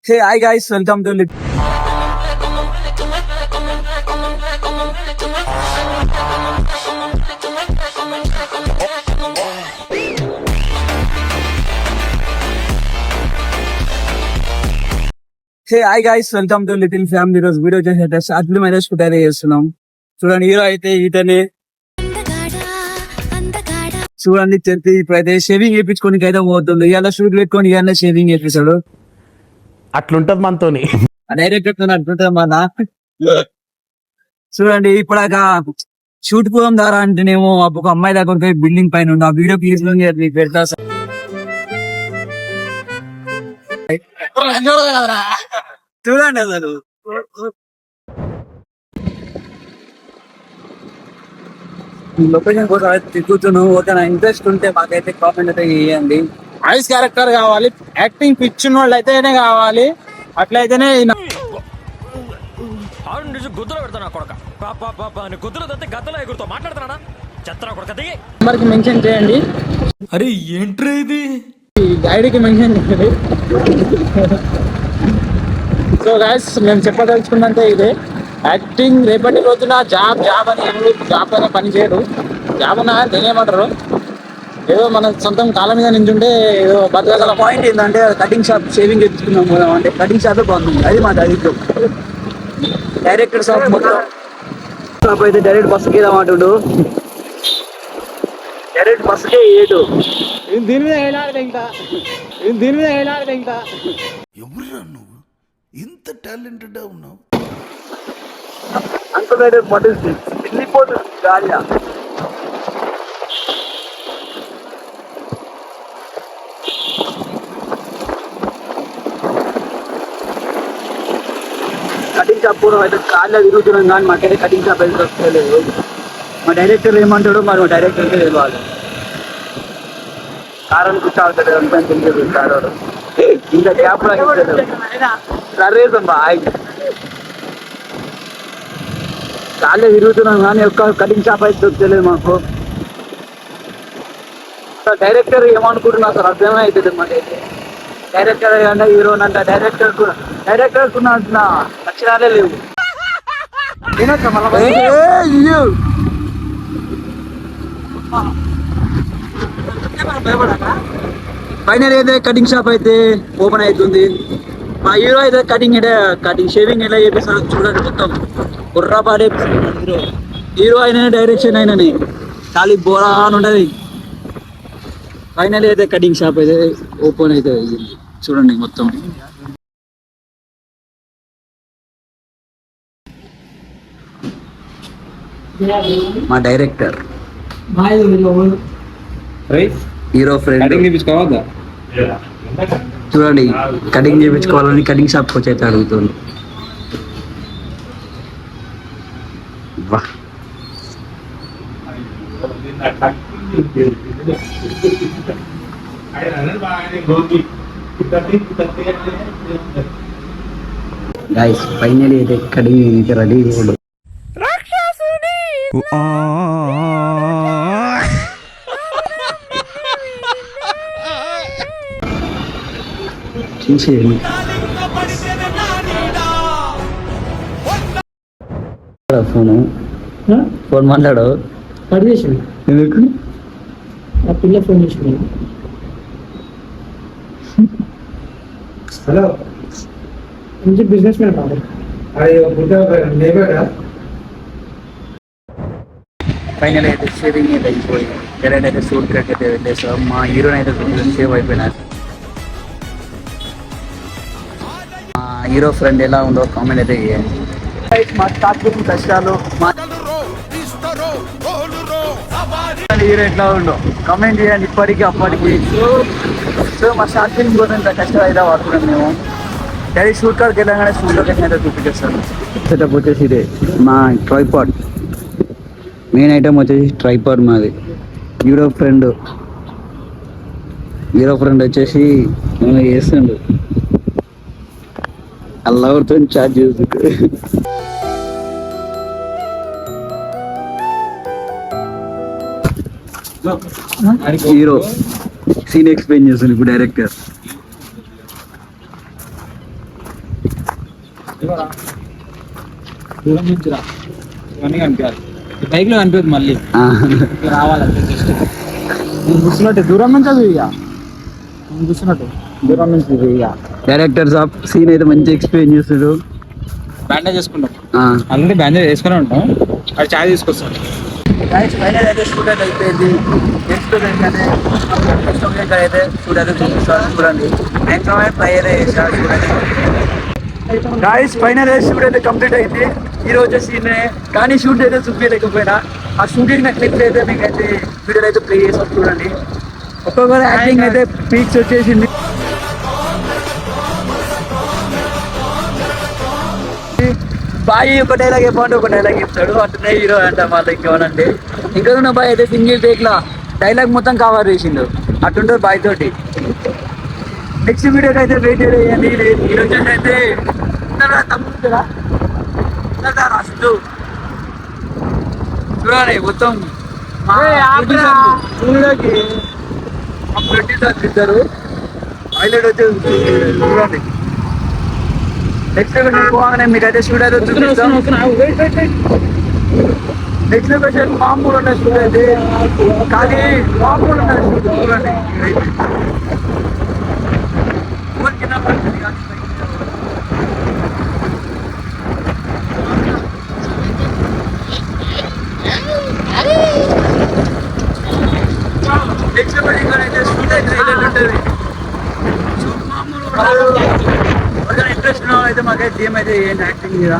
Hey, hi guys, welcome to little family. రోజు video చేసేట షార్ట్లు marriage తయారు చేస్తున్నాం. చూడండి, హీరో అయితే ఈతనే. చూడండి, ఇప్పుడైతే షేవింగ్ చేయించుకోనికి అయితే పోతుంది. ఇలా షూట్ పెట్టుకొని ఇవాళ షేవింగ్ చేపిస్తాడు. అట్లుంటది మనతోని. డైరెక్టర్ అట్లుంటది మన. చూడండి, ఇప్పుడాక షూట్ పోదాం ద్వారా అంటేనేమో ఒక అమ్మాయి దగ్గర బిల్డింగ్ పైన ఉంది. ఆ వీడియో ప్లీజ్ పెడతా. చూడండి, అసలు లొకేషన్ కోసం తిరుగుతున్నావు. ఓకేనా? ఇంట్రెస్ట్ ఉంటే మాకైతే కామెంట్ అయితే చేయండి. వాయిస్ క్యారెక్టర్ కావాలి, యాక్టింగ్ పిచ్చిన వాళ్ళు అయితేనే కావాలి. అట్లయితేనే గుద్దులో పెడతాను కొడక గుద్దులో తత్తే గద్దలో ఎగురుతో మాట్లాడుతున్నాడా చెత్తరా కొడక దిగి నెంబర్కి మెన్షన్ చేయండి. అరే ఏంట్రా ఇది, ఐడికి మెన్షన్ చేయండి. సో గాయస్, మేము చెప్పదలుచుకున్నంతే ఇదే. యాక్టింగ్ రేపటి రోజున జాబ్ అని ఎవరు జాబ్ అనే పని చేయడు. జాబ్ అన్న నేనేమంటారు, ఏదో మన సొంతం కాళ్ళ మీద నించుంటే ఏదో బతకాల. పాయింట్ ఏంటంటే కటింగ్ షాప్ షేవింగ్ తెచ్చుకున్నాం కదా అంటే కటింగ్ షాపే బాగుంది. అది మా దరిద్రం. డైరెక్టర్ షాప్ అయితే డైరెక్ట్ బస్సుకి ఏదామంటాడు. డైరెక్ట్ బస్సుకే ఏడు. దీని మీద వేలాలి ఇంకా ఎవరురా నువ్వు ఇంత టాలెంటెడ్ ఉన్నావు? అంత డైరెక్ట్ పట్టింది వెళ్ళిపోతుంది గాలిగా. కటింగ్ షాప్ కూడా అయితే కార్లో తిరుగుతున్నాం కానీ మాకైతే కటింగ్ షాప్ అయితే వస్తలేదు. మా డైరెక్టర్ ఏమంటాడో మరి మా డైరెక్టర్కే తెలియాలి. కారణం కూర్చోవుతాడు కారు ఇంకా గ్యాప్ సరేసం బాయ్. కార్లో తిరుగుతున్నాం కానీ ఒక్క కటింగ్ షాప్ అయితే దొరకలేదు మాకు. డైరెక్టర్ ఏమనుకుంటున్నా సార్ అర్థమే అవుతుంది మాకైతే. డైరెక్టర్ అంటే హీరోనంట. డైరెక్టర్ కున్న లక్షణాలే లేవు. ఫైనల్ అయితే కటింగ్ షాప్ అయితే ఓపెన్ అవుతుంది. మా హీరో అయితే కటింగ్ షేవింగ్ ఎలా చేపిస్తాడు చూడండి. మొత్తం బుర్రా పాడే హీరో అయినా డైరెక్షన్ అయినని ఖాళీ బోరా అని ఉండదు. ఫైనల్ అయితే కటింగ్ షాప్ అయితే ఓపెన్ అయితే చూడండి మొత్తం. మా డైరెక్టర్ హీరో ఫ్రెండ్ చూడండి, కటింగ్ చేయించుకోవాలని కటింగ్ షాప్ వచ్చి అయితే అడుగుతుంది. వా గైస్, ఫైనలీ అయితే కటింగ్ అయితే రెడీ. చూసేయండి ఫోన్ మాట్లాడు కట్ చేసింది. ఎందుకు? ఆ పిల్ల ఫోన్ చేసింది. హలో, మంచి బిజినెస్ మ్యాన్ కాదు. ఫైనల్ అయితే షేవింగ్ అయితే అయిపోయి డైరెక్ట్ అయితే షూట్ కట్ అయితే వెళ్ళేసాం. మా హీరోని అయితే సేవ్ అయిపోయినారు. మా హీరో ఫ్రెండ్ ఎలా ఉందో కామెంట్ అయితే చేయండి. మా స్టార్టింగ్ కష్టాలు, మా హీరో ఎట్లా ఉందో కామెంట్ చేయండి. ఇప్పటికీ అప్పటికి సో మా స్టార్టింగ్ కోసం ఇంత కష్టం అయితే పడుతున్నాం మేము. డైరెక్ట్ షూట్ కార్డ్కి వెళ్ళగానే షూట్ లొకేషన్ అయితే చూపించేస్తాను. సెటప్ వచ్చేసి ఇదే మా ట్రైపాడ్. మెయిన్ ఐటమ్ వచ్చేసి ట్రైపాడ్ మాది. హీరో ఫ్రెండ్ వచ్చేసి మేము చేస్తుండు అల్లవరితో చార్జ్ చేసుకు. హీరో సీన్ ఎక్స్ప్లెయిన్ చేస్తుంది ఇప్పుడు డైరెక్టర్. దూరం నుంచి రా, ఇవన్నీ కనిపించాలి. బైక్ లో కనిపించదు మళ్ళీ రావాలంటే జస్ట్ నేను కూర్చున్నట్టు దూరం నుంచి అది ఇక నేను కూర్చున్నట్టు దూరం నుంచి ఇది ఇక డైరెక్టర్స్ ఆఫ్ సీన్ అయితే మంచి ఎక్స్ప్లెయిన్ చేస్తాడు. బ్యాండేజ్ చేసుకుంటాం, ఆల్రెడీ బ్యాండేజ్ వేసుకునే ఉంటాం. అది చాయ్ తీసుకొస్తాం. ఫైనల్ అయితే షూట్ అయితే అయిపోయింది. నెక్స్ట్ అయితే షూట్ అయితే చూపిస్తాను చూడండి. మ్యాక్సిమం ట్రై అయితే చేశాను షూట్ అయితే. గాయస్ ఫైనల్ షూట్ అయితే కంప్లీట్ అయింది. ఈ రోజు సీన్ కానీ షూట్ అయితే చూపించలేకపోయినా ఆ షూటింగ్ నా క్లిప్ అయితే మీకు అయితే వీడియోలో అయితే ప్లే చేసి చూడండి. ఒక్కొక్కరు యాక్టింగ్ అయితే పీక్స్ వచ్చేసింది. బాయ్ ఒక డైలాగ్ చెప్పండి, ఒక డైలాగ్ చెప్తాడు. అట్లనే హీరో అంట మళ్ళీ ఇంకేమనండి. ఇంకా ఉన్న బాయ్ అయితే సింగిల్ టేక్లా డైలాగ్ మొత్తం కవర్ చేసిండు. అట్టుంటుంది బాయ్ తోటి. నెక్స్ట్ వీడియోకి అయితే వెయిట్ చేయండి. ఈరోజు అయితే తమ్ముడా రాస్తూ చూడండి మొత్తం చూడకి ప్రొడ్యూసర్స్ ఇద్దరు హైలైట్ వచ్చి చూడండి. నెక్స్ట్ లొకేషన్ పోగానే మీకు అయితే షూట్ అయితే చూపిస్తాం. నెక్స్ట్ లొకేషన్ మామూలు ఉన్న షూట్ అయితే కానీ మామూలు ఉన్న షూట్ చూడండి. కింద పడుతుంది కానీ నెక్స్ట్ లొకేషన్ అయితే షూట్ అయితే హైలైట్ ఉంటుంది. మామూలు ఇంట్రెస్ట్ అయితే మాకైతే గేమ్ అయితే ఏంటి యాక్టింగ్ మీద